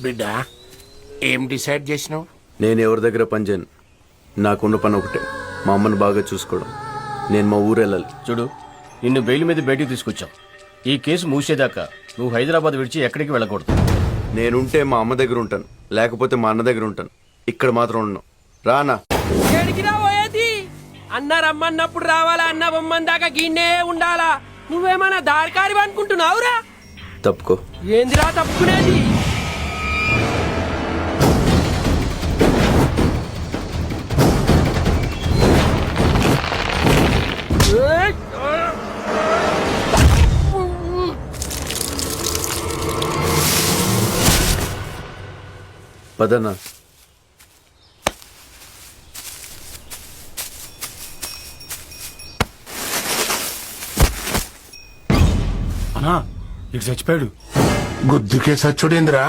బిడ్డ ఏం డిసైడ్ చేసినావు? నేను ఎవరి దగ్గర పనిచేయను. నాకున్న పని ఒకటే, మా అమ్మని బాగా చూసుకోవడం. నేను మా ఊరు వెళ్ళాలి. చూడు, నిన్ను బెయిల్ మీద బయటికి తీసుకొచ్చాం. ఈ కేసు మూసేదాకా నువ్వు హైదరాబాద్ విడిచి ఎక్కడికి వెళ్ళకూడదు. నేనుంటే మా అమ్మ దగ్గర ఉంటాను, లేకపోతే మా అన్న దగ్గర ఉంటాను. ఇక్కడ మాత్రం ఉన్నాను. రానా? అన్న రమ్మన్నప్పుడు రావాలా, అన్న బొమ్మన్ దాకా గిన్నే ఉండాలా? నువ్వేమన్నా దారికారి అనుకుంటున్నావురా? తప్పుకో. ఏందిరా తప్పుకునేది? పదన్నా. అన్నా ఇటు చచ్చిపోయాడు. గుద్దుకే సచ్చుడేంద్రా?